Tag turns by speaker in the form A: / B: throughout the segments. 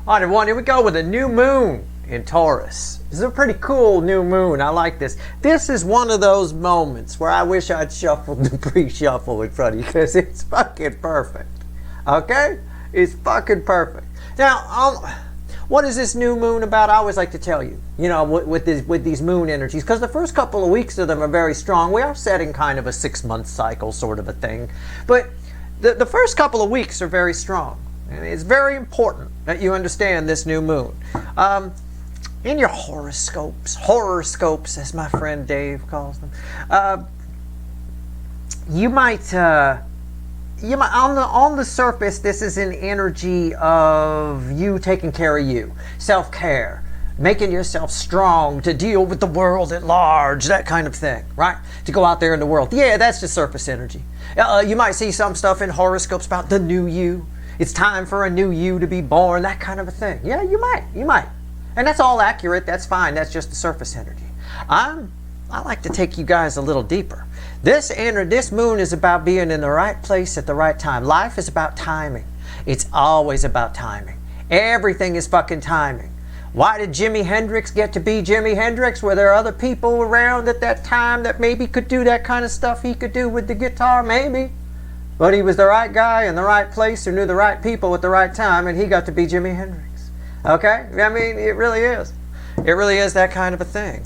A: All right, everyone, here we go with a new moon in Taurus. This is a pretty cool new moon. I like this. This is one of those moments where I wish I'd shuffled the pre-shuffle in front of you because it's fucking perfect. Okay? It's fucking perfect. Now, what is this new moon about? I always like to tell you, you know, with these moon energies, because the first couple of weeks of them are very strong. We are setting kind of a 6-month cycle sort of a thing. But the first couple of weeks are very strong. And it's very important that you understand this new moon. In your horoscopes, as my friend Dave calls them, you might on the surface, this is an energy of you taking care of you, self-care, making yourself strong to deal with the world at large, that kind of thing, right? To go out there in the world. Yeah, that's just surface energy. You might see some stuff in horoscopes about the new you. It's time for a new you to be born, that kind of a thing. Yeah, you might. And that's all accurate, that's fine, that's just the surface energy. I like to take you guys a little deeper. This moon is about being in the right place at the right time. Life is about timing. It's always about timing. Everything is fucking timing. Why did Jimi Hendrix get to be Jimi Hendrix? Were there other people around at that time that maybe could do that kind of stuff he could do with the guitar? Maybe. But he was the right guy in the right place who knew the right people at the right time, and he got to be Jimi Hendrix. Okay? I mean, it really is. It really is that kind of a thing.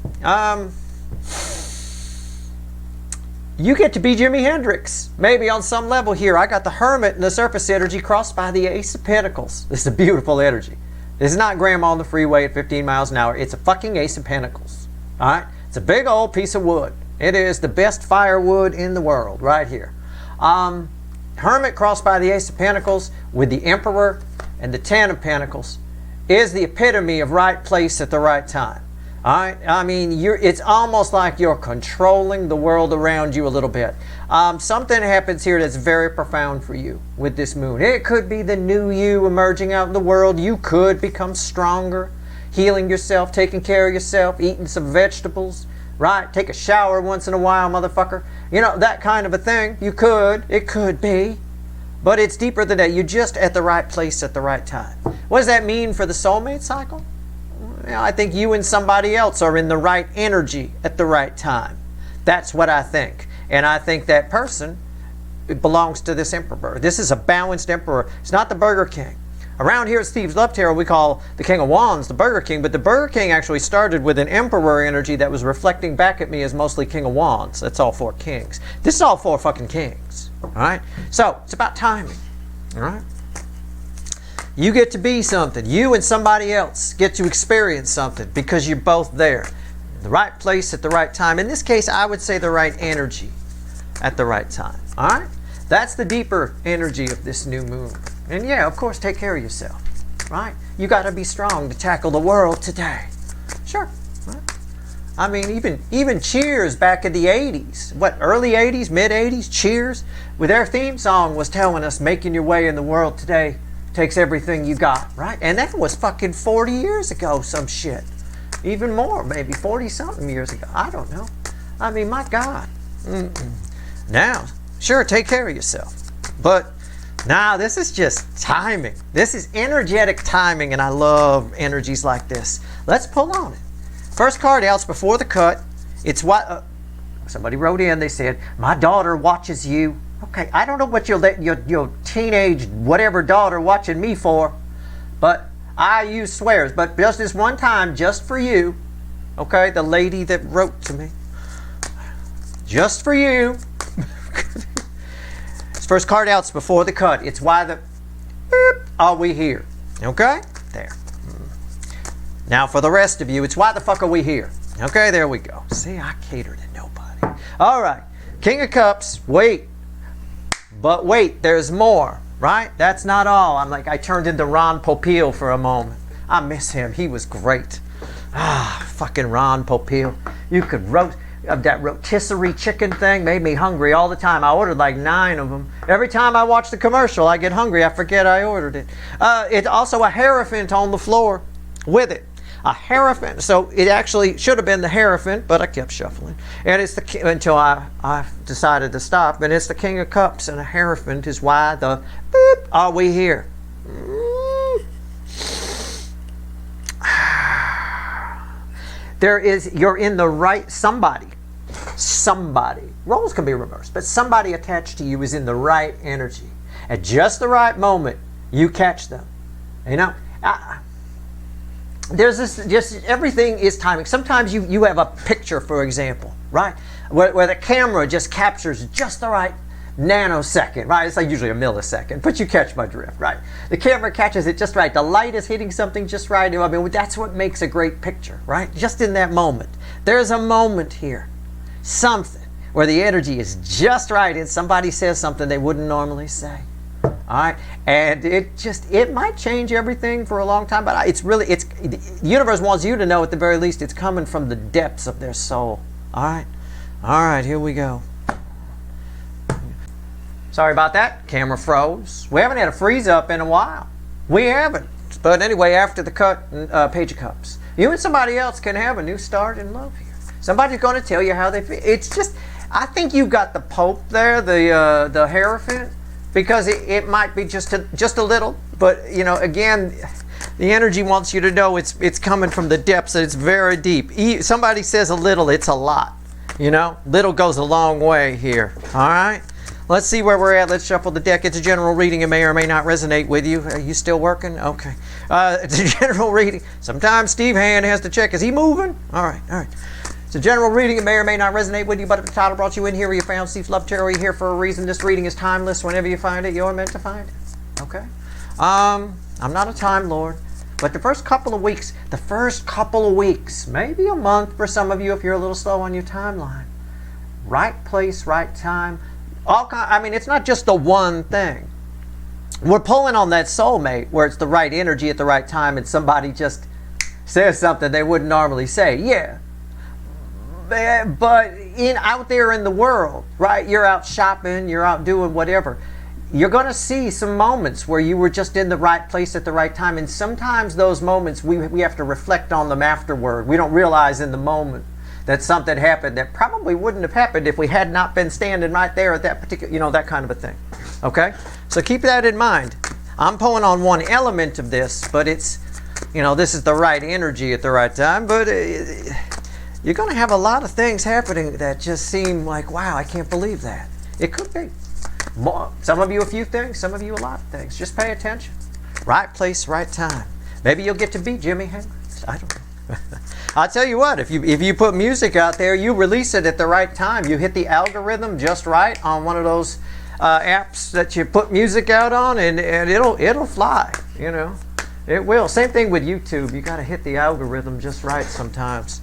A: You get to be Jimi Hendrix. Maybe on some level here. I got the Hermit and the surface energy crossed by the Ace of Pentacles. This is a beautiful energy. This is not Grandma on the freeway at 15 miles an hour. It's a fucking Ace of Pentacles. Alright? It's a big old piece of wood. It is the best firewood in the world right here. Hermit crossed by the Ace of Pentacles with the Emperor and the Ten of Pentacles is the epitome of right place at the right time. All right? I mean, it's almost like you're controlling the world around you a little bit. Something happens here that's very profound for you with this moon. It could be the new you emerging out in the world. You could become stronger, healing yourself, taking care of yourself, eating some vegetables, right? Take a shower once in a while, motherfucker. You know, that kind of a thing. You could. It could be. But it's deeper than that. You're just at the right place at the right time. What does that mean for the soulmate cycle? You know, I think you and somebody else are in the right energy at the right time. That's what I think. And I think that person belongs to this emperor. This is a balanced emperor. It's not the Burger King. Around here at Steve's Love Tarot, we call the King of Wands the Burger King, but the Burger King actually started with an emperor energy that was reflecting back at me as mostly King of Wands. That's all 4 kings. This is all 4 fucking kings. All right? So, it's about timing. All right? You get to be something. You and somebody else get to experience something because you're both there. The right place at the right time. In this case, I would say the right energy at the right time. All right? That's the deeper energy of this new moon. And yeah, of course, take care of yourself, right? You got to be strong to tackle the world today. Sure. Right? I mean, even Cheers back in the 80s, early 80s, mid 80s, Cheers, with their theme song was telling us making your way in the world today takes everything you got, right? And that was fucking 40 years ago, some shit. Even more, maybe 40-something years ago. I don't know. I mean, my God. Now, sure, take care of yourself. But now, this is just timing. This is energetic timing, and I love energies like this. Let's pull on it. First card out's before the cut. It's what somebody wrote in. They said, "My daughter watches you." Okay, I don't know what your teenage whatever daughter watching me for, but I use swears. But just this one time, just for you, okay, the lady that wrote to me, just for you. First card out's before the cut. It's why the boop are we here. Okay? There. Now for the rest of you, it's why the fuck are we here. Okay, there we go. See, I cater to nobody. All right. King of Cups. Wait. But wait, there's more. Right? That's not all. I turned into Ron Popeil for a moment. I miss him. He was great. Fucking Ron Popeil. You could roast. That rotisserie chicken thing made me hungry all the time. I ordered like 9 of them. Every time I watch the commercial, I get hungry. I forget I ordered it. It's also a Hierophant on the floor with it. A Hierophant. So it actually should have been the Hierophant, but I kept shuffling. And it's until I decided to stop. And it's the King of Cups, and a Hierophant is why the boop are we here. You're in the right, somebody, roles can be reversed, but somebody attached to you is in the right energy. At just the right moment, you catch them. You know, there's this, just everything is timing. Sometimes you have a picture, for example, right? Where the camera just captures just the right nanosecond, right? It's like usually a millisecond, but you catch my drift, right? The camera catches it just right. The light is hitting something just right. I mean, that's what makes a great picture, right? Just in that moment. There's a moment here, something where the energy is just right and somebody says something they wouldn't normally say. All right, and it might change everything for a long time, but the universe wants you to know at the very least it's coming from the depths of their soul. All right, here we go. Sorry about that, camera froze. We haven't had a freeze up in a while. We haven't. But anyway, after the cut, Page of Cups. You and somebody else can have a new start in love here. Somebody's going to tell you how they feel. It's just, I think you've got the Pope there, the Hierophant, because it might be just a little, but you know, again, the energy wants you to know it's coming from the depths, and it's very deep. Somebody says a little, it's a lot. You know, little goes a long way here. All right, let's see where we're at. Let's shuffle the deck. It's a general reading. It may or may not resonate with you. Are you still working? Okay. It's a general reading. Sometimes Steve Hand has to check. Is he moving? All right. It's a general reading. It may or may not resonate with you, but if the title brought you in here, you found Steve's Love Tarot, you're here for a reason. This reading is timeless. Whenever you find it, you're meant to find it. Okay? I'm not a time lord, but the first couple of weeks, maybe a month for some of you if you're a little slow on your timeline. Right place, right time. It's not just the one thing. We're pulling on that soulmate where it's the right energy at the right time and somebody just says something they wouldn't normally say. Yeah. But out there in the world, right? You're out shopping, you're out doing whatever. You're going to see some moments where you were just in the right place at the right time. And sometimes those moments, we have to reflect on them afterward. We don't realize in the moment that something happened that probably wouldn't have happened if we had not been standing right there at that particular, that kind of a thing. Okay? So keep that in mind. I'm pulling on one element of this, but it's, this is the right energy at the right time. But you're going to have a lot of things happening that just seem like, wow, I can't believe that. It could be. Some of you a few things, some of you a lot of things. Just pay attention. Right place, right time. Maybe you'll get to beat Jimi Hendrix. I don't know. I'll tell you what, if you put music out there, you release it at the right time. You hit the algorithm just right on one of those apps that you put music out on, and it'll fly. It will. Same thing with YouTube. You got to hit the algorithm just right sometimes.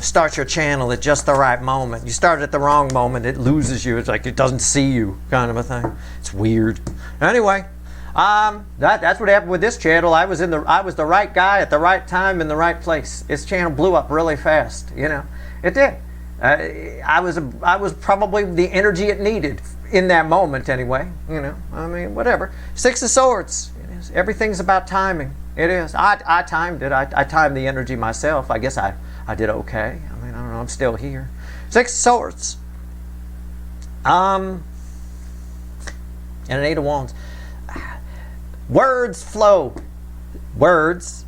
A: Start your channel at just the right moment. You start at the wrong moment, it loses you. It's like it doesn't see you, kind of a thing. It's weird. Anyway, that's what happened with this channel. I was the right guy at the right time in the right place. This channel blew up really fast. It did. I was probably the energy it needed in that moment. Anyway, whatever. Six of Swords. Everything's about timing. It is. I timed it. I timed the energy myself. I guess I did okay. I don't know. I'm still here. Six of Swords. And an Eight of Wands. Words flow. Words,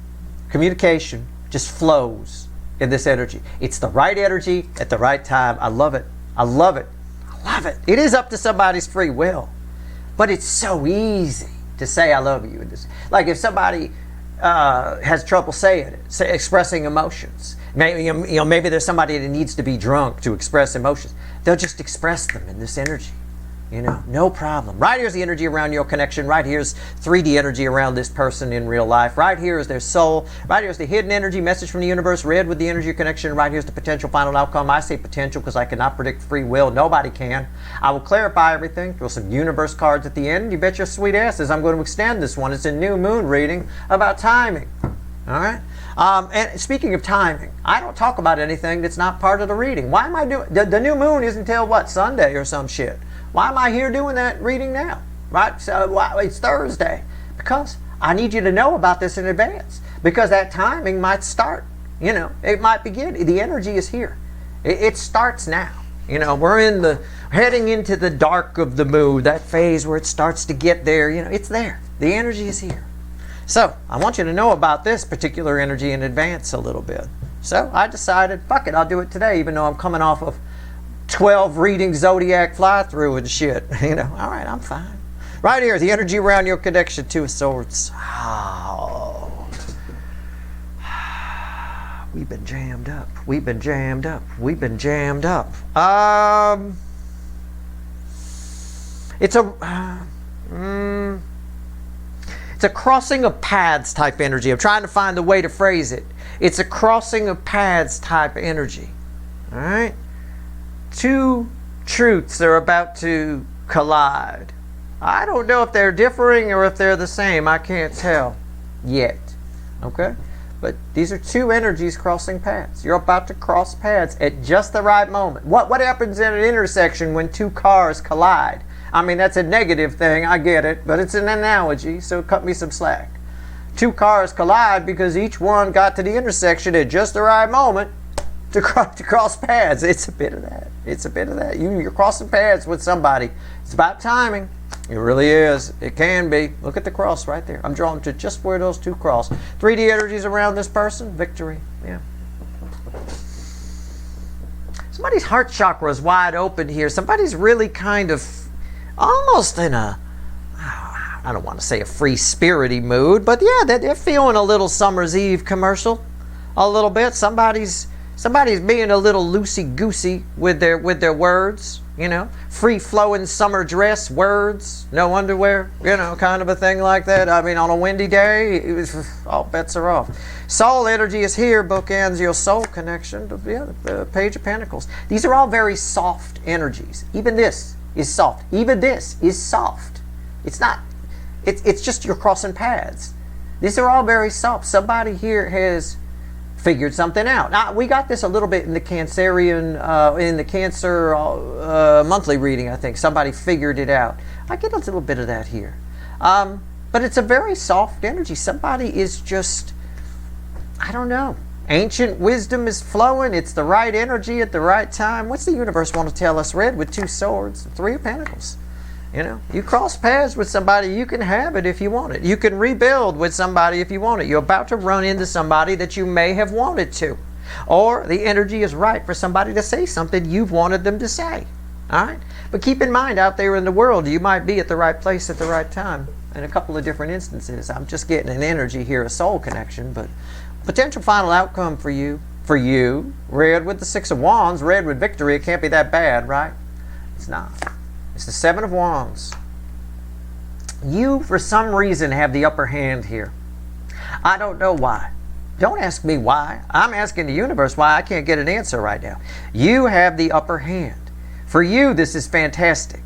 A: communication just flows in this energy. It's the right energy at the right time. I love it. I love it. I love it. It is up to somebody's free will. But it's so easy to say I love you. Like if somebody has trouble saying it, expressing emotions. Maybe there's somebody that needs to be drunk to express emotions. They'll just express them in this energy. No problem. Right here's the energy around your connection. Right here's 3D energy around this person in real life. Right here is their soul. Right here's the hidden energy, message from the universe. Red with the energy of connection. Right here's the potential final outcome. I say potential because I cannot predict free will. Nobody can. I will clarify everything. Throw some universe cards at the end. You bet your sweet asses I'm going to extend this one. It's a new moon reading about timing. All right? And speaking of timing, I don't talk about anything that's not part of the reading. Why am I doing the new moon isn't until what, Sunday or some shit? Why am I here doing that reading now? Right? So it's Thursday. Because I need you to know about this in advance. Because that timing might start. It might begin. The energy is here. It starts now. We're heading into the dark of the moon, that phase where it starts to get there. It's there. The energy is here. So I want you to know about this particular energy in advance a little bit. So I decided, fuck it, I'll do it today, even though I'm coming off of 12 reading Zodiac fly-through and shit. You know, all right, I'm fine. Right here, the energy around your connection, Two of Swords. Oh. We've been jammed up. We've been jammed up. We've been jammed up. It's a crossing of paths type energy. I'm trying to find the way to phrase it. It's a crossing of paths type energy. All right? Two truths are about to collide. I don't know if they're differing or if they're the same. I can't tell yet. Okay? But these are two energies crossing paths. You're about to cross paths at just the right moment. What happens in an intersection when two cars collide? I mean, that's a negative thing, I get it, but it's an analogy, so cut me some slack. Two cars collide because each one got to the intersection at just the right moment to cross paths. It's a bit of that. It's a bit of that. You're crossing paths with somebody. It's about timing. It really is. It can be. Look at the cross right there. I'm drawn to just where those two cross. 3D energies around this person. Victory. Yeah. Somebody's heart chakra is wide open here. Somebody's really kind of almost in a, I don't want to say a free-spirity mood, but yeah, they're feeling a little Summer's Eve commercial. A little bit. Somebody's being a little loosey-goosey with their words, you know. Free-flowing summer dress words, no underwear, you know, kind of a thing like that. I mean, on a windy day, all bets are off. Soul energy is here, bookends your soul connection to the Page of Pentacles. These are all very soft energies. Even this is soft. Even this is soft. It's not, it's just you're crossing paths. These are all very soft. Somebody here has figured something out. Now, we got this a little bit in the Cancerian, in the Cancer monthly reading, I think. Somebody figured it out. I get a little bit of that here. But it's a very soft energy. Somebody is just, I don't know. Ancient wisdom is flowing. It's the right energy at the right time. What's the universe want to tell us? Red with two swords, 3 of Pentacles. You know, you cross paths with somebody, you can have it if you want it. You can rebuild with somebody if you want it. You're about to run into somebody that you may have wanted to. Or the energy is right for somebody to say something you've wanted them to say. All right? But keep in mind, out there in the world, you might be at the right place at the right time. In a couple of different instances. I'm just getting an energy here, a soul connection, but potential final outcome for you. For you, red with the 6 of Wands, red with victory, it can't be that bad, right? It's not. It's the 7 of Wands. You, for some reason, have the upper hand here. I don't know why. Don't ask me why. I'm asking the universe why. I can't get an answer right now. You have the upper hand. For you, this is fantastic.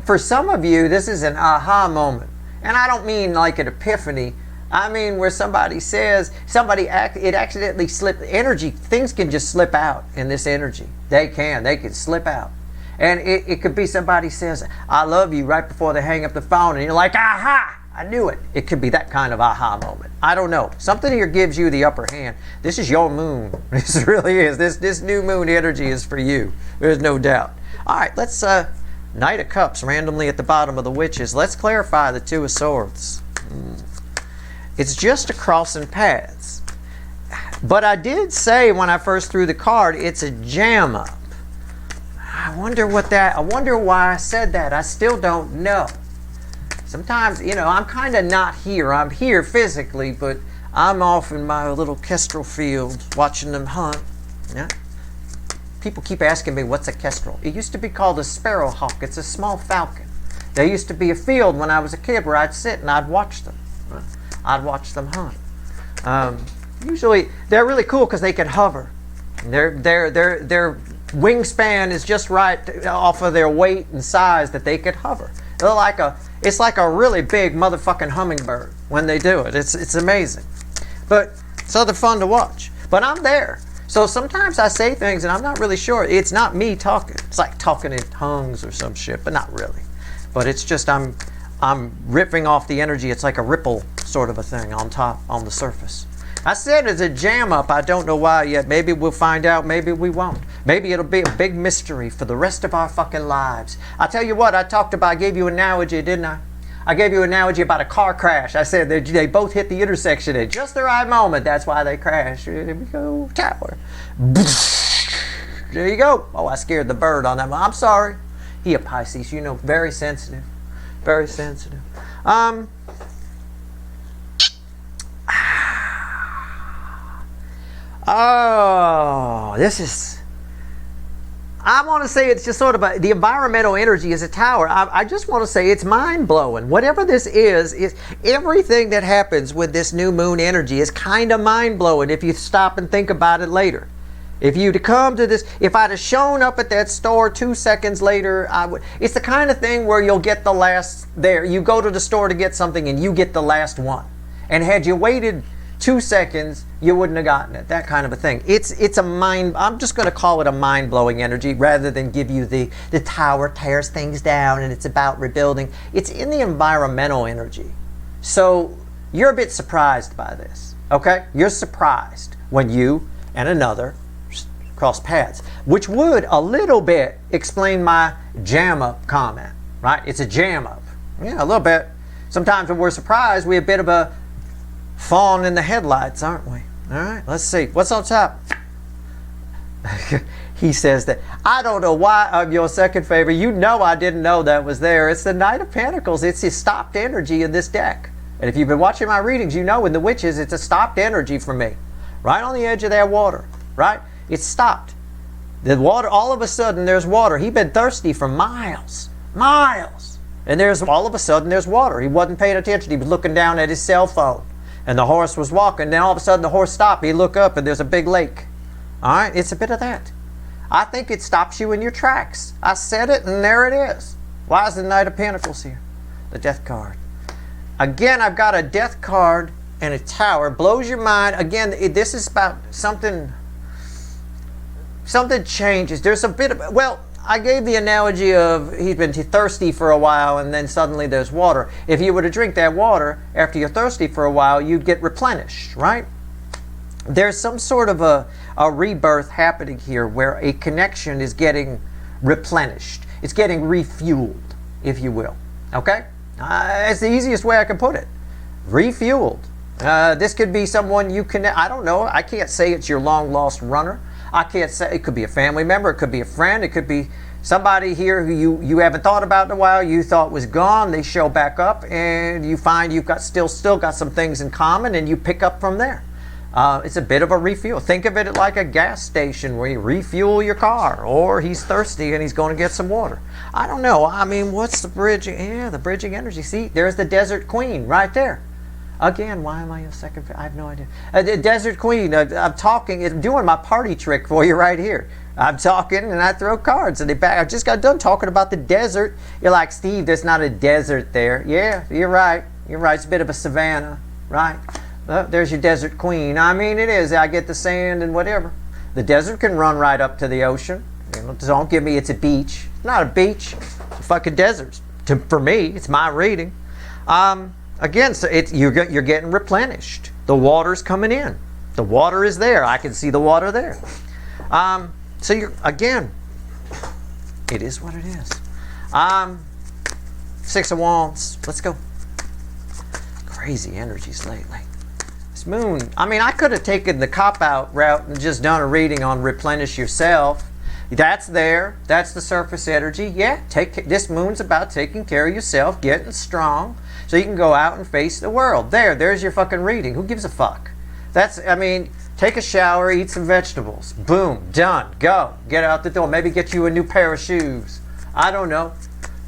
A: For some of you, this is an aha moment. And I don't mean like an epiphany. I mean where somebody says, it accidentally slipped. Energy, things can just slip out in this energy. They can slip out. And it could be somebody says, I love you right before they hang up the phone. And you're like, aha, I knew it. It could be that kind of aha moment. I don't know. Something here gives you the upper hand. This is your moon. This really is. This new moon energy is for you. There's no doubt. All right, let's, Knight of Cups randomly at the bottom of the Witches. Let's clarify the 2 of Swords. It's just a crossing paths. But I did say when I first threw the card, it's a jam up. I wonder why I said that. I still don't know. Sometimes, you know, I'm kind of not here. I'm here physically, but I'm off in my little kestrel field watching them hunt. Yeah. People keep asking me, what's a kestrel? It used to be called a sparrowhawk. It's a small falcon. There used to be a field when I was a kid where I'd sit and I'd watch them. I'd watch them hunt. Usually, they're really cool because they can hover. Their wingspan is just right off of their weight and size that they could hover. It's like a really big motherfucking hummingbird when they do it. It's amazing. But so they're fun to watch. But I'm there. So sometimes I say things and I'm not really sure. It's not me talking. It's like talking in tongues or some shit, but not really. But it's just I'm ripping off the energy. It's like a ripple sort of a thing on top, on the surface. I said it's a jam up. I don't know why yet. Maybe we'll find out. Maybe we won't. Maybe it'll be a big mystery for the rest of our fucking lives. I tell you what, I gave you an analogy, didn't I? I gave you an analogy about a car crash. I said they both hit the intersection at just the right moment. That's why they crashed. There we go, tower. There you go. Oh, I scared the bird on that one. I'm sorry. He a Pisces, you know, very sensitive. Very sensitive. Oh, this is... I want to say it's just sort of the environmental energy is a tower. I just want to say it's mind-blowing. Whatever this is everything that happens with this new moon energy is kind of mind-blowing if you stop and think about it later. If you'd come to this, if I'd have shown up at that store 2 seconds later, it's the kind of thing where you'll get the last there. You go to the store to get something and you get the last one. And had you waited 2 seconds, you wouldn't have gotten it. That kind of a thing. It's a mind, I'm just going to call it a mind-blowing energy rather than give you the tower tears things down and it's about rebuilding. It's in the environmental energy. So you're a bit surprised by this, okay? You're surprised when you and another cross paths, which would a little bit explain my jam up comment, right? It's a jam up. Yeah, a little bit. Sometimes when we're surprised, we're a bit of a fawn in the headlights, aren't we? All right, let's see. What's on top? He says that, I don't know why I'm your second favorite. You know I didn't know that was there. It's the Knight of Pentacles. It's his stopped energy in this deck. And if you've been watching my readings, you know in the Witches, it's a stopped energy for me. Right on the edge of that water, right? It's stopped. The water, all of a sudden there's water. He'd been thirsty for miles. And there's all of a sudden there's water. He wasn't paying attention. He was looking down at his cell phone. And the horse was walking. Then all of a sudden the horse stopped. He looked up and there's a big lake. All right, it's a bit of that. I think it stops you in your tracks. I said it and there it is. Why is the Knight of Pentacles here? The Death card. Again, I've got a Death card and a Tower. Blows your mind. Again, this is about something changes. There's a bit of, well, I gave the analogy of he's been thirsty for a while and then suddenly there's water. If you were to drink that water after you're thirsty for a while, you'd get replenished, right? There's some sort of a rebirth happening here where a connection is getting replenished. It's getting refueled, if you will. Okay? It's the easiest way I can put it. Refueled. This could be someone you connect. I don't know. I can't say it's your long lost runner. I can't say, it could be a family member, it could be a friend, it could be somebody here who you haven't thought about in a while, you thought was gone, they show back up and you find you've got still got some things in common and you pick up from there. It's a bit of a refuel. Think of it like a gas station where you refuel your car, or he's thirsty and he's going to get some water. I don't know. I mean, what's the bridging? Yeah, the bridging energy. See, there's the Desert Queen right there. Again, why am I a second? I have no idea. Desert Queen, I'm talking, I'm doing my party trick for you right here. I'm talking and I throw cards and they back. I just got done talking about the desert. You're like, Steve, there's not a desert there. Yeah, you're right. You're right. It's a bit of a savanna, right? There's your Desert Queen. I mean, it is. I get the sand and whatever. The desert can run right up to the ocean. You know, don't give me it's a beach. It's not a beach. It's a fucking desert. For me, it's my reading. Again, so you're getting replenished. The water's coming in. The water is there. I can see the water there. So you're, again, it is what it is. Six of Wands. Let's go. Crazy energies lately. This moon. I mean, I could have taken the cop-out route and just done a reading on replenish yourself. That's there. That's the surface energy. Yeah, this moon's about taking care of yourself, getting strong, so you can go out and face the world. There's your fucking reading. Who gives a fuck? I mean, take a shower, eat some vegetables. Boom, done, go. Get out the door. Maybe get you a new pair of shoes. I don't know.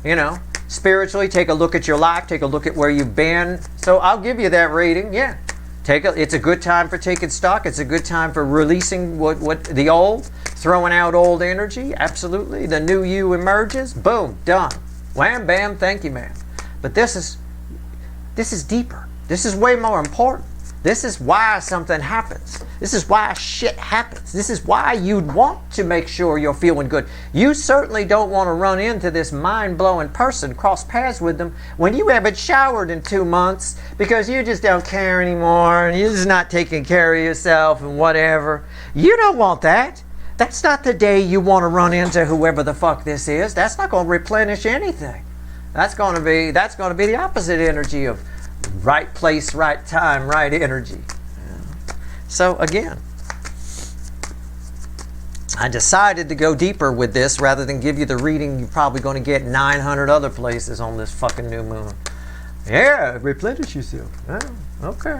A: You know, spiritually, take a look at your life, take a look at where you've been. So I'll give you that reading, yeah. It's a good time for taking stock. It's a good time for releasing what the old, throwing out old energy. Absolutely. The new you emerges. Boom, done. Wham, bam, thank you, man. But this is deeper. This is way more important. This is why something happens. This is why shit happens. This is why you'd want to make sure you're feeling good. You certainly don't want to run into this mind-blowing person, cross paths with them, when you haven't showered in 2 months because you just don't care anymore and you're just not taking care of yourself and whatever. You don't want that. That's not the day you want to run into whoever the fuck this is. That's not going to replenish anything. That's going to be the opposite energy of right place, right time, right energy. So again, I decided to go deeper with this rather than give you the reading you're probably going to get 900 other places on this fucking new moon. Yeah, replenish yourself. Oh, okay.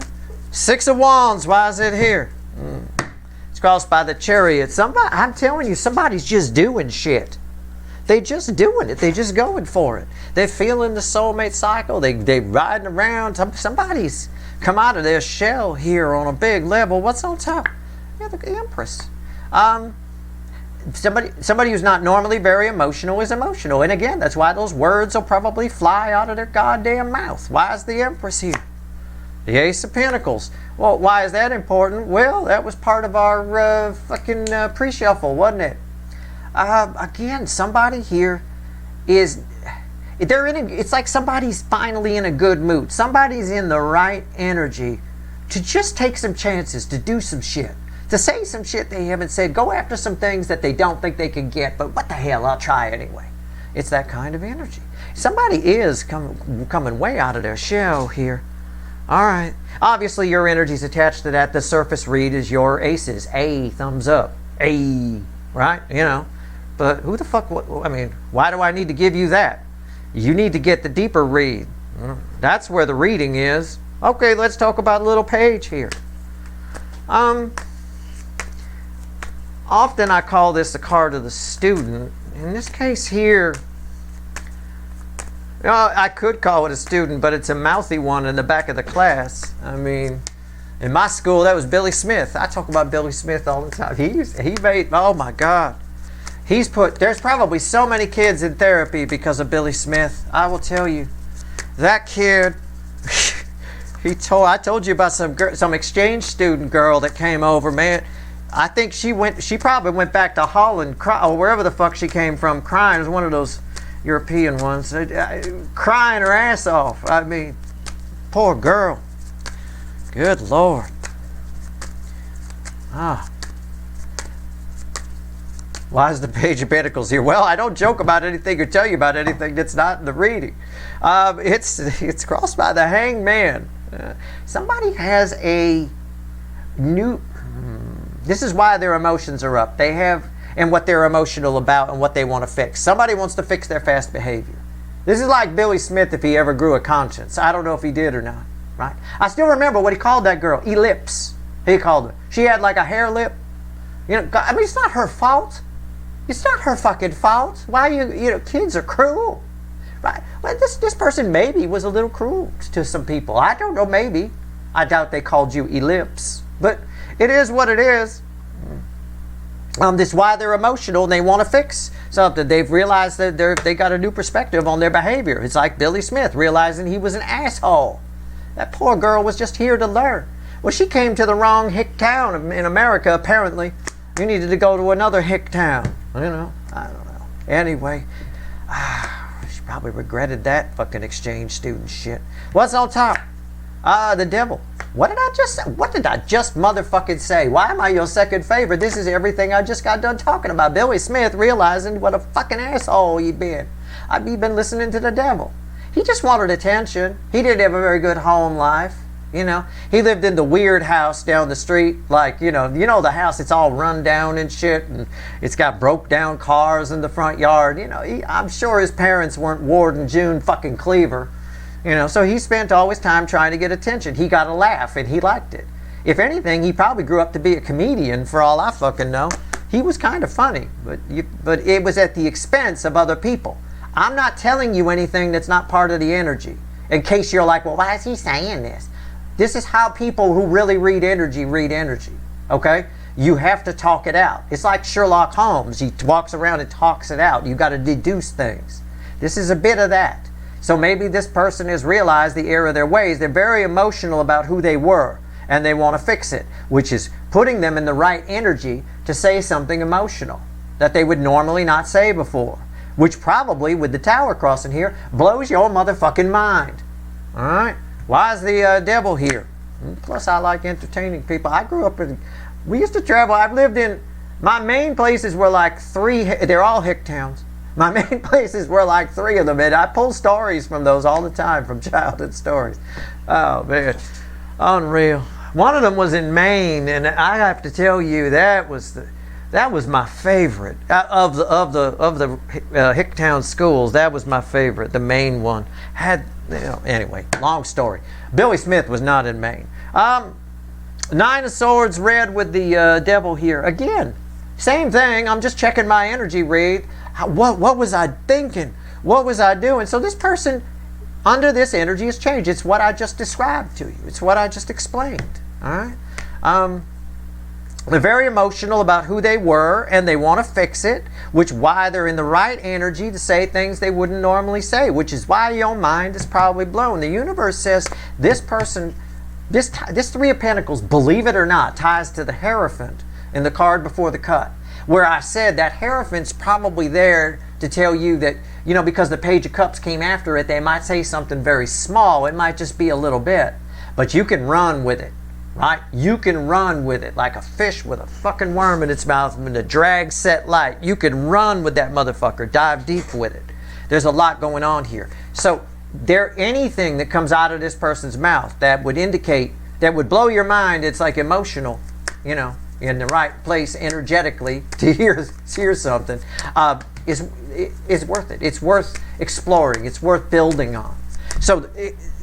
A: Six of Wands, why is it here? It's crossed by the Chariot. I'm telling you, somebody's just doing shit. They just doing it. They just going for it. They're feeling the soulmate cycle. They riding around. Somebody's come out of their shell here on a big level. What's on top? Yeah, the Empress. Somebody who's not normally very emotional is emotional. And again, that's why those words will probably fly out of their goddamn mouth. Why is the Empress here? The Ace of Pentacles. Well, why is that important? Well, that was part of our fucking pre-shuffle, wasn't it? Again, somebody here is, it's like somebody's finally in a good mood. Somebody's in the right energy to just take some chances, to do some shit, to say some shit they haven't said, go after some things that they don't think they can get, but what the hell, I'll try anyway. It's that kind of energy. Somebody is coming way out of their shell here. All right. Obviously, your energy's attached to that. The surface read is your aces. A, thumbs up. A, right? You know. But who the fuck, I mean, why do I need to give you that? You need to get the deeper read. That's where the reading is. Okay, let's talk about little Page here. Often I call this the card of the student. In this case here, I could call it a student, but it's a mouthy one in the back of the class. I mean, in my school, that was Billy Smith. I talk about Billy Smith all the time. He made, oh my God. There's probably so many kids in therapy because of Billy Smith. I will tell you, that kid, I told you about some exchange student girl that came over, man. I think she probably went back to Holland, or wherever the fuck she came from, crying. It was one of those European ones, crying her ass off. I mean, poor girl. Good Lord. Why is the Page of Pentacles here? Well, I don't joke about anything or tell you about anything that's not in the reading. It's crossed by the Hanged Man. Somebody has a new... This is why their emotions are up. They have, and what they're emotional about and what they want to fix. Somebody wants to fix their fast behavior. This is like Billy Smith if he ever grew a conscience. I don't know if he did or not, right? I still remember what he called that girl. Ellipse, he called her. She had like a hair lip. You know, I mean, it's not her fault. It's not her fucking fault. Why kids are cruel, right? Well, this person maybe was a little cruel to some people. I don't know, maybe. I doubt they called you Ellipse, but it is what it is. This is why they're emotional and they want to fix something. They've realized that they got a new perspective on their behavior. It's like Billy Smith realizing he was an asshole. That poor girl was just here to learn. Well, she came to the wrong hick town in America, apparently. You needed to go to another hick town. You know, I don't know. Anyway, she probably regretted that fucking exchange student shit. What's on top? The Devil. What did I just motherfucking say? Why am I your second favorite? This is everything I just got done talking about. Billy Smith realizing what a fucking asshole you've been. You've been listening to the Devil. He just wanted attention. He didn't have a very good home life. You know, he lived in the weird house down the street, like, you know the house, it's all run down and shit, and it's got broke down cars in the front yard. You know, I'm sure his parents weren't Ward and June fucking Cleaver. You know, so he spent all his time trying to get attention. He got a laugh, and he liked it. If anything, he probably grew up to be a comedian, for all I fucking know. He was kind of funny, but it was at the expense of other people. I'm not telling you anything that's not part of the energy, in case you're like, well, why is he saying this? This is how people who really read energy, okay? You have to talk it out. It's like Sherlock Holmes. He walks around and talks it out. You got to deduce things. This is a bit of that. So maybe this person has realized the error of their ways. They're very emotional about who they were, and they want to fix it, which is putting them in the right energy to say something emotional that they would normally not say before, which probably, with the Tower crossing here, blows your motherfucking mind. All right? Why is the Devil here? Plus, I like entertaining people. I grew up we used to travel. I've lived in, my main places were like they're all hick towns. My main places were like 3 of them, and I pull stories from those all the time, from childhood stories. Oh man, unreal. One of them was in Maine, and I have to tell you that was my favorite of the Hicktown schools. That was my favorite. The Maine one had, anyway, long story. Billy Smith was not in Maine. 9 of Swords, red with the devil here again. Same thing. I'm just checking my energy read. What was I thinking? What was I doing? So this person under this energy has changed. It's what I just described to you. It's what I just explained. All right. They're very emotional about who they were, and they want to fix it, which is why they're in the right energy to say things they wouldn't normally say, which is why your mind is probably blown. The universe says this person, this 3 of Pentacles, believe it or not, ties to the Hierophant in the card before the cut, where I said that Hierophant's probably there to tell you that, because the Page of Cups came after it, they might say something very small. It might just be a little bit, but you can run with it. Right? You can run with it like a fish with a fucking worm in its mouth and the drag set light. You can run with that motherfucker. Dive deep with it. There's a lot going on here. So anything that comes out of this person's mouth that would indicate, that would blow your mind, it's like emotional, in the right place energetically to hear something, is worth it. It's worth exploring. It's worth building on. So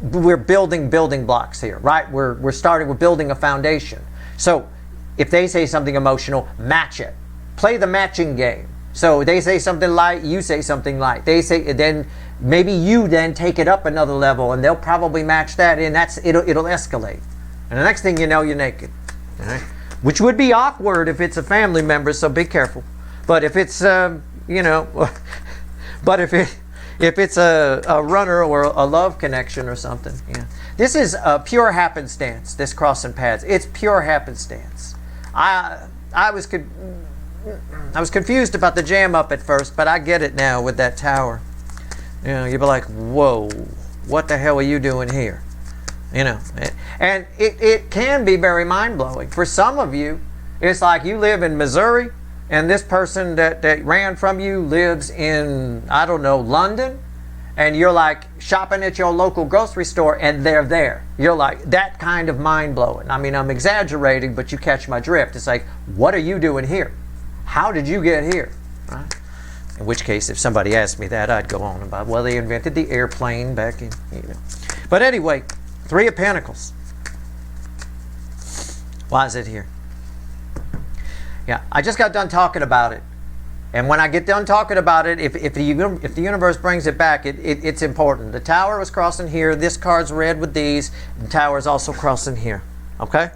A: we're building blocks here, right? We're building a foundation. So if they say something emotional, match it. Play the matching game. So they say something light, you say something light. Then maybe you then take it up another level, and they'll probably match that, and it'll escalate. And the next thing you know, you're naked. All right? Which would be awkward if it's a family member, so be careful. But if it's if it's a runner or a love connection or something, this is a pure happenstance. This crossing paths, it's pure happenstance. I was confused about the jam up at first, but I get it now with that tower. You'd be like, whoa, what the hell are you doing here? And it can be very mind blowing. For some of you, it's like you live in Missouri, and this person that ran from you lives in, I don't know, London, and you're like shopping at your local grocery store and they're there. You're like, that kind of mind-blowing. I mean, I'm exaggerating, but you catch my drift. It's like, what are you doing here? How did you get here? Right? In which case, if somebody asked me that, I'd go on about, well, they invented the airplane back in, But anyway, 3 of Pentacles. Why is it here? Yeah, I just got done talking about it. And when I get done talking about it, if the universe brings it back, it's important. The tower was crossing here. This card's red with these. The tower's also crossing here. Okay?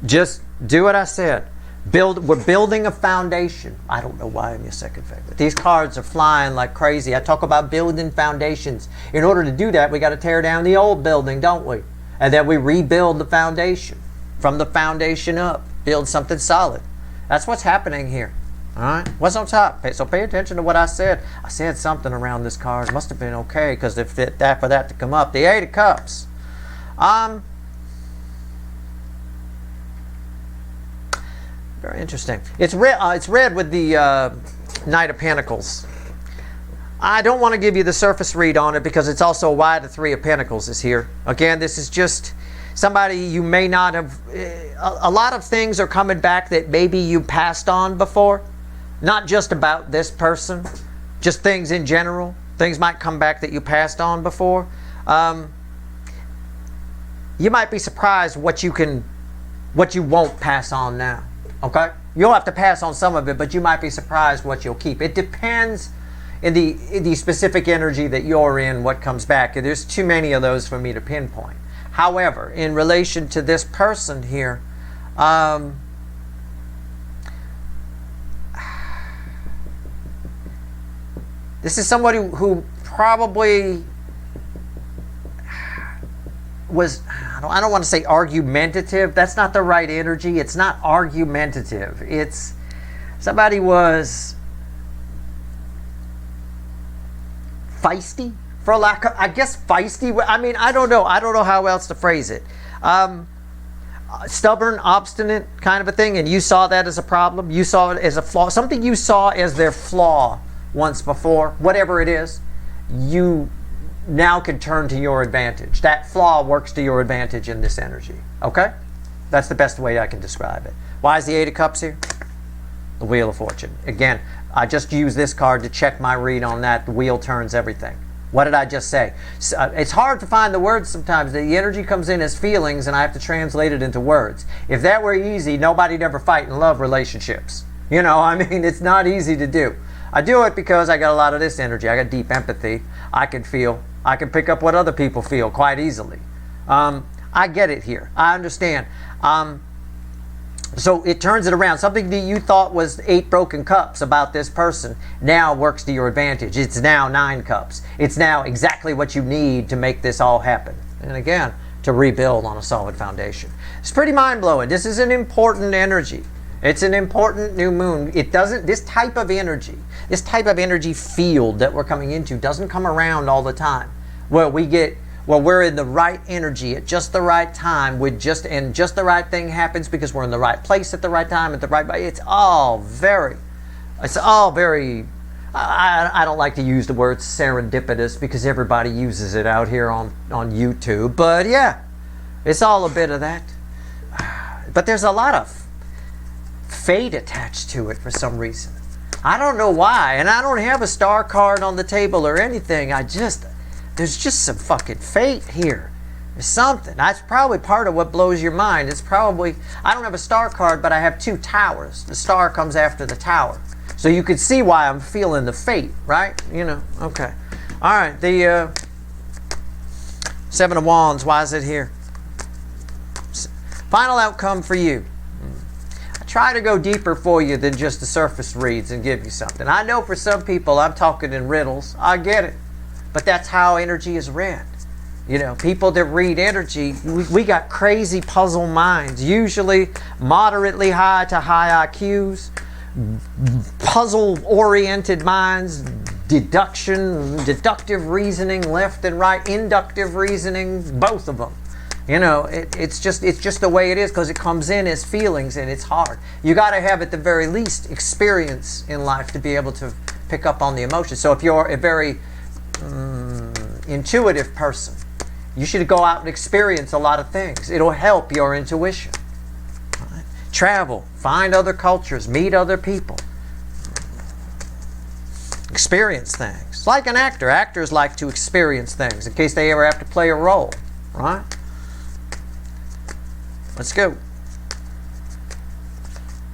A: Just do what I said. We're building a foundation. I don't know why I'm your second favorite. These cards are flying like crazy. I talk about building foundations. In order to do that, we got to tear down the old building, don't we? And then we rebuild the foundation. From the foundation up. Build something solid. That's what's happening here. All right? What's on top? So pay attention to what I said. I said something around this card. Must have been okay, because for that to come up. The 8 of Cups. Very interesting. It's red with the Knight of Pentacles. I don't want to give you the surface read on it because it's also why the 3 of Pentacles is here. Again, this is just somebody you may not have. A lot of things are coming back that maybe you passed on before. Not just about this person, just things in general. Things might come back that you passed on before. You might be surprised what you won't pass on now. Okay? You'll have to pass on some of it, but you might be surprised what you'll keep. It depends in the specific energy that you're in, what comes back. There's too many of those for me to pinpoint. However, in relation to this person here, this is somebody who probably was, I don't want to say argumentative. That's not the right energy. It's not argumentative. It's somebody was feisty, for lack of, I guess feisty. I mean, I don't know how else to phrase it. Stubborn, obstinate kind of a thing, and you saw that as a problem. You saw it as a flaw, something you saw as their flaw once before, whatever it is, you now can turn to your advantage. That flaw works to your advantage in this energy. Okay? That's the best way I can describe it. Why is the Eight of Cups here? The Wheel of Fortune. Again, I just used this card to check my read on that. The wheel turns everything. What did I just say? It's hard to find the words sometimes. The energy comes in as feelings and I have to translate it into words. If that were easy, nobody'd ever fight in love relationships. You know, I mean, it's not easy to do. I do it because I got a lot of this energy. I got deep empathy. I can feel. I can pick up what other people feel quite easily. I get it here. I understand. So it turns it around. Something that you thought was 8 broken cups about this person now works to your advantage. It's now 9 cups. It's now exactly what you need to make this all happen. And again, to rebuild on a solid foundation. It's pretty mind-blowing. This is an important energy. It's an important new moon. It doesn't, this type of energy field that we're coming into doesn't come around all the time. Where we're in the right energy at just the right time and just the right thing happens because we're in the right place at the right time at the right way. It's all very I don't like to use the word serendipitous because everybody uses it out here on YouTube. But yeah, it's all a bit of that. But there's a lot of fate attached to it for some reason. I don't know why, and I don't have a star card on the table or anything. There's just some fucking fate here. There's something. That's probably part of what blows your mind. It's probably, I don't have a star card, but I have 2 towers. The star comes after the tower. So you can see why I'm feeling the fate, right? You know, okay. All right, the 7 of Wands, why is it here? Final outcome for you. I try to go deeper for you than just the surface reads and give you something. I know for some people I'm talking in riddles. I get it. But that's how energy is read. You know, people that read energy, we got crazy puzzle minds, usually moderately high to high IQs, puzzle-oriented minds, deductive reasoning, left and right, inductive reasoning, both of them. You know, it's just the way it is because it comes in as feelings and it's hard. You got to have at the very least experience in life to be able to pick up on the emotions. So if you're a very intuitive person, you should go out and experience a lot of things. It'll help your intuition. Right? Travel, find other cultures, meet other people, experience things. Like an actor. Actors like to experience things in case they ever have to play a role. Right? Let's go.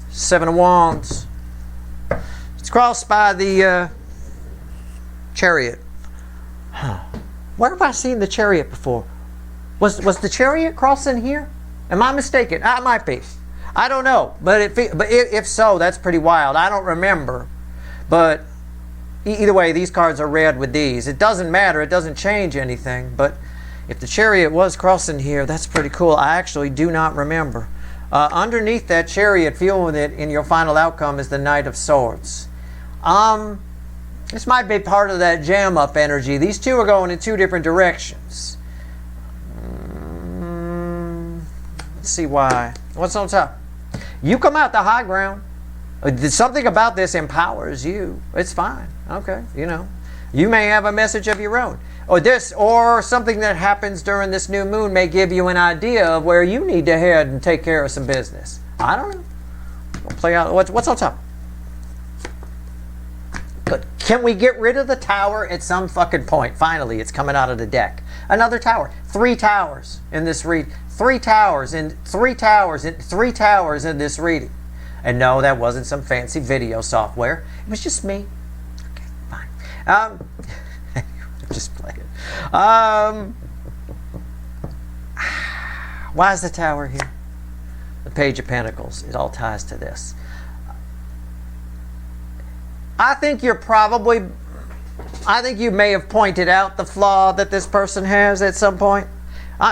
A: 7 of Wands. It's crossed by the Chariot. Where have I seen the Chariot before? Was the Chariot crossing here? Am I mistaken? I might be. I don't know. But if so, that's pretty wild. I don't remember. But either way, these cards are read with these. It doesn't matter. It doesn't change anything. But if the Chariot was crossing here, that's pretty cool. I actually do not remember. Underneath that Chariot, feeling it in your final outcome, is the Knight of Swords. This might be part of that jam up energy. These two are going in 2 different directions. Let's see why. What's on top? You come out the high ground. Something about this empowers you. It's fine. Okay, you know. You may have a message of your own. Or something that happens during this new moon may give you an idea of where you need to head and take care of some business. I don't know. We'll play out. What's on top? Good. Can we get rid of the tower at some fucking point? Finally, it's coming out of the deck. Another tower. 3 towers in this read. 3 towers and 3 towers and 3 towers in this reading. And no, that wasn't some fancy video software. It was just me. Okay, fine. Just play it. Why is the tower here? The Page of Pentacles. It all ties to this. I think you may have pointed out the flaw that this person has at some point.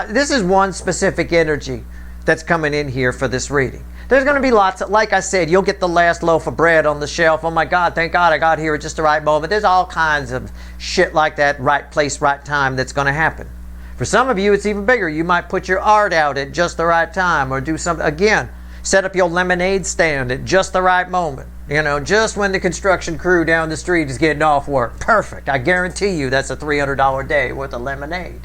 A: This is one specific energy that's coming in here for this reading. There's going to be lots of, like I said, you'll get the last loaf of bread on the shelf. Oh my God, thank God I got here at just the right moment. There's all kinds of shit like that, right place, right time, that's going to happen. For some of you, it's even bigger. You might put your art out at just the right time or do something. Again, set up your lemonade stand at just the right moment. You know, just when the construction crew down the street is getting off work. Perfect. I guarantee you that's a $300 day worth of lemonade.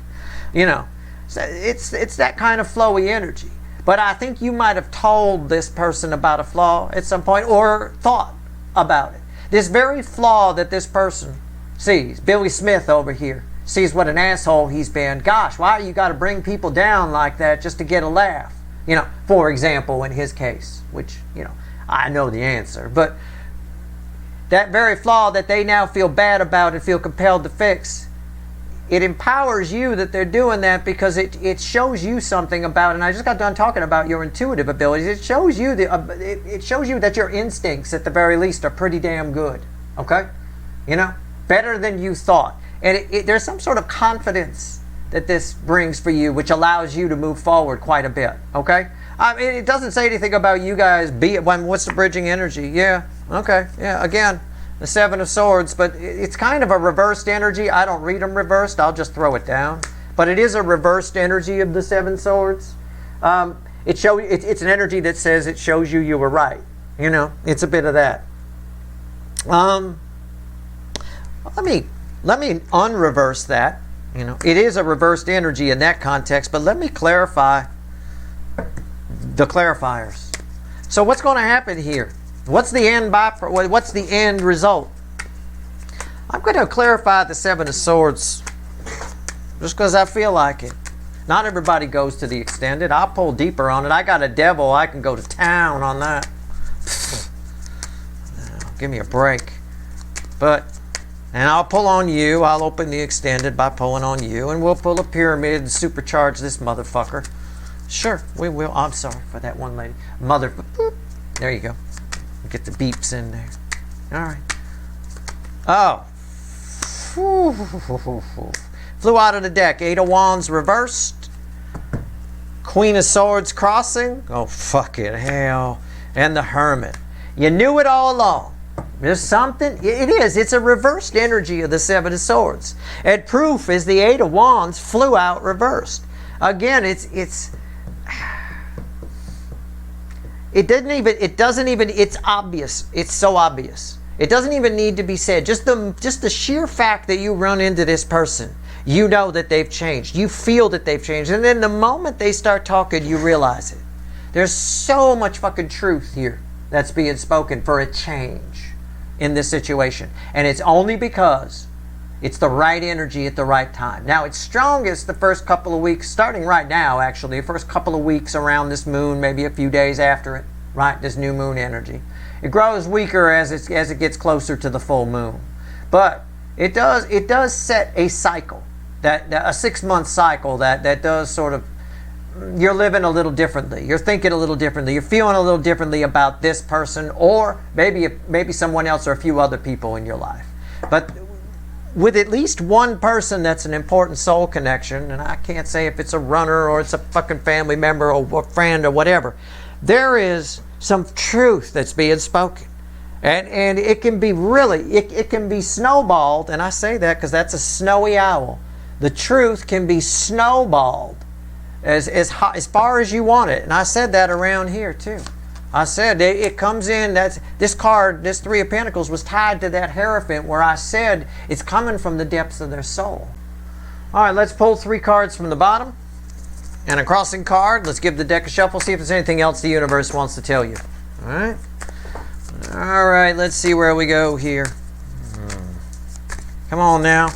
A: You know, so it's that kind of flowy energy. But I think you might have told this person about a flaw at some point or thought about it. This very flaw that this person sees, Billy Smith over here, sees what an asshole he's been. Gosh, why do you got to bring people down like that just to get a laugh? You know, for example, in his case, which, you know, I know the answer. But that very flaw that they now feel bad about and feel compelled to fix, it empowers you that they're doing that because it shows you something about, and I just got done talking about your intuitive abilities. It shows you it shows you that your instincts, at the very least, are pretty damn good. Okay, you know, better than you thought, and there's some sort of confidence that this brings for you, which allows you to move forward quite a bit. Okay, I mean, it doesn't say anything about you guys. What's the bridging energy? Yeah. Okay. Yeah. Again, the Seven of Swords, but it's kind of a reversed energy. I don't read them reversed. I'll just throw it down. But it is a reversed energy of the Seven Swords. It's an energy that says it shows you were right. You know, it's a bit of that. Let me unreverse that. You know, it is a reversed energy in that context. But let me clarify the clarifiers. So what's going to happen here? What's the end result? I'm going to clarify the Seven of Swords just because I feel like it. Not everybody goes to the extended. I'll pull deeper on it. I got a devil. I can go to town on that. Give me a break. And I'll pull on you. I'll open the extended by pulling on you. And we'll pull a pyramid and supercharge this motherfucker. Sure, we will. I'm sorry for that one lady. There you go. Get the beeps in there. All right. Oh. Flew out of the deck. Eight of Wands reversed. Queen of Swords crossing. Oh, fucking hell. And the Hermit. You knew it all along. There's something. It is. It's a reversed energy of the Seven of Swords. And proof is the Eight of Wands flew out reversed. Again, it's obvious. It's so obvious. It doesn't even need to be said. Just the sheer fact that you run into this person, you know that they've changed. You feel that they've changed. And then the moment they start talking, you realize it. There's so much fucking truth here that's being spoken for a change in this situation. And it's only because it's the right energy at the right time. Now, it's strongest the first couple of weeks, starting right now, actually, the first couple of weeks around this moon, maybe a few days after it, right? This new moon energy. It grows weaker as it gets closer to the full moon. But it does set a cycle, a 6-month cycle that does sort of, you're living a little differently. You're thinking a little differently. You're feeling a little differently about this person or maybe someone else or a few other people in your life. But with at least one person that's an important soul connection, and I can't say if it's a runner or it's a fucking family member or a friend or whatever, there is some truth that's being spoken. And it can be it can be snowballed, and I say that because that's a snowy owl. The truth can be snowballed as far as you want it. And I said that around here too. I said it comes in, this card, this Three of Pentacles, was tied to that Hierophant where I said it's coming from the depths of their soul. All right, let's pull 3 cards from the bottom and a crossing card. Let's give the deck a shuffle, see if there's anything else the universe wants to tell you. All right. All right, let's see where we go here. Come on now.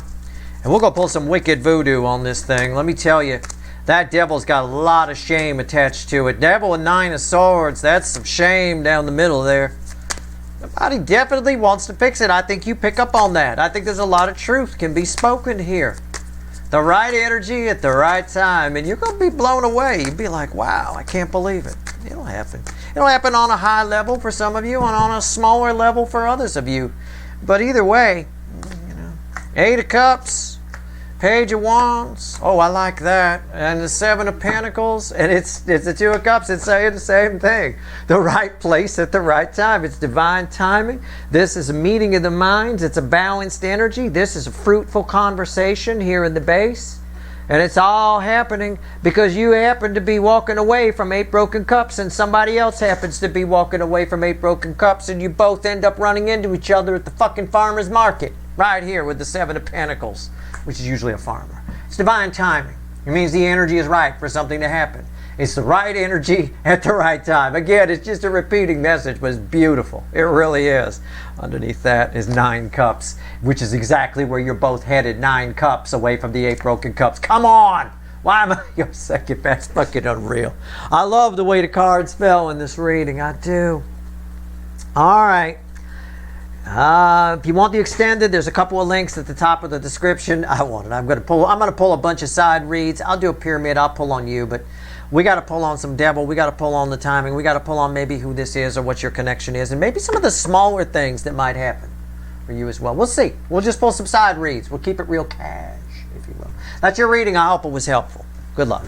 A: And we'll go pull some wicked voodoo on this thing. Let me tell you, that devil's got a lot of shame attached to it. Devil with 9 of Swords, that's some shame down the middle there. Somebody definitely wants to fix it. I think you pick up on that. I think there's a lot of truth can be spoken here. The right energy at the right time. And you're going to be blown away. You'll be like, wow, I can't believe it. It'll happen. It'll happen on a high level for some of you and on a smaller level for others of you. But either way, you know, 8 of Cups. Page of Wands. Oh, I like that. And the 7 of Pentacles. And it's the 2 of Cups. It's saying the same thing. The right place at the right time. It's divine timing. This is a meeting of the minds. It's a balanced energy. This is a fruitful conversation here in the base. And it's all happening because you happen to be walking away from 8 broken cups and somebody else happens to be walking away from 8 broken cups, and you both end up running into each other at the fucking farmer's market. Right here with the 7 of Pentacles, which is usually a farmer. It's divine timing. It means the energy is right for something to happen. It's the right energy at the right time. Again, it's just a repeating message, but it's beautiful. It really is. Underneath that is 9 cups, which is exactly where you're both headed. 9 cups away from the 8 broken cups. Come on! Why am I your second? That's fucking unreal. I love the way the cards fell in this reading. I do. All right. If you want the extended, there's a couple of links at the top of the description. I'm gonna pull a bunch of side reads. I'll do a pyramid. I'll pull on you, but we got to pull on some devil. We got to pull on the timing. We got to pull on maybe who this is or what your connection is, and maybe some of the smaller things that might happen for you as well. We'll see. We'll just pull some side reads. We'll keep it real cash, if you will. That's your reading. I hope it was helpful. Good luck.